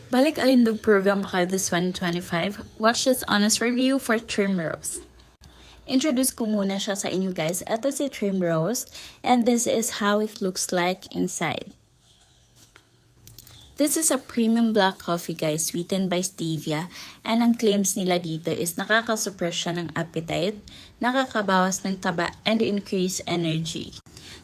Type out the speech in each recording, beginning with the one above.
Balik alindog program ka this 2025. Watch this honest review for Trim Rose. Introduce ko muna siya sa inyo guys. Ito si Trim Rose and this is how it looks like inside. This is a premium black coffee guys, sweetened by stevia. And ang claims nila dito is nakakasuppress siya ng appetite, nakakabawas ng taba, and increase energy.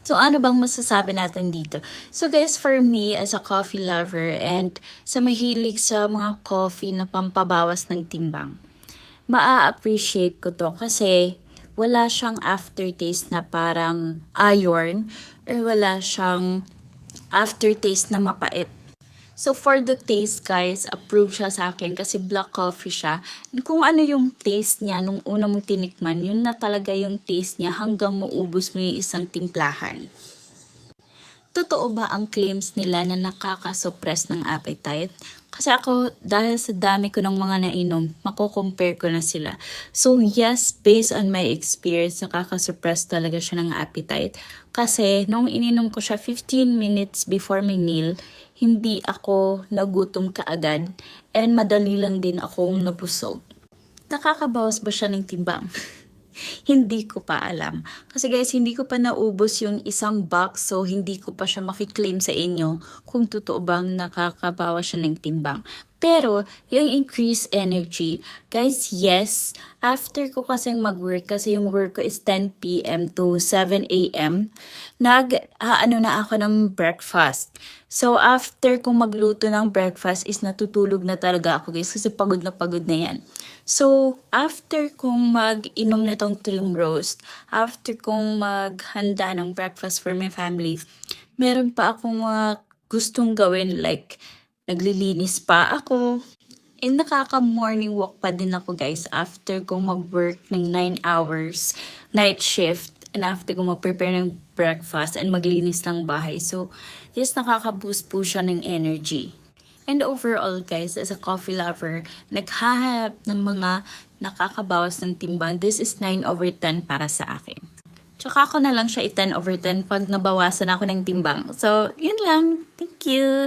So ano bang masasabi natin dito? So guys, for me as a coffee lover and sa mahilig sa mga coffee na pampabawas ng timbang, maa-appreciate ko to kasi wala siyang aftertaste na parang iron or wala siyang aftertaste na mapait. So for the taste guys, approve siya sa akin kasi black coffee siya. Kung ano yung taste niya nung una mong tinikman, yun na talaga yung taste niya hanggang maubos mo yung isang timplahan. Totoo ba ang claims nila na nakakasuppress ng appetite? Kasi ako, dahil sa dami ko ng mga nainom, mako-compare ko na sila. So yes, based on my experience, nakakasuppress talaga siya ng appetite. Kasi nung ininom ko siya 15 minutes before my meal, hindi ako nagutom kaagad and madali lang din akong nabusog. Nakakabawas ba siya ng timbang? Hindi ko pa alam. Kasi guys, hindi ko pa naubos yung isang box so hindi ko pa siya makiklaim sa inyo kung totoo bang nakakabawas siya ng timbang. Pero, yung increased energy, guys, yes. After ko kasing mag-work, kasi yung work ko is 10 p.m. to 7 a.m., nag-ano na ako ng breakfast. So, after kong magluto ng breakfast is natutulog na talaga ako, guys, kasi pagod na yan. So, after kong mag-inom na tong Trim Rose, after kong maghanda ng breakfast for my family, meron pa akong gustong gawin like naglilinis pa ako. And nakaka-morning walk pa din ako guys after kong mag-work ng 9 hours night shift and after kong mag-prepare ng breakfast and maglinis ng bahay. So, yes, nakaka-boost po siya ng energy. And overall guys, as a coffee lover, naghahanap ng mga nakakabawas ng timbang. This is 9/10 para sa akin. Tsaka ako na lang siya i-10/10 pag nabawasan ako ng timbang. So, yun lang. Thank you!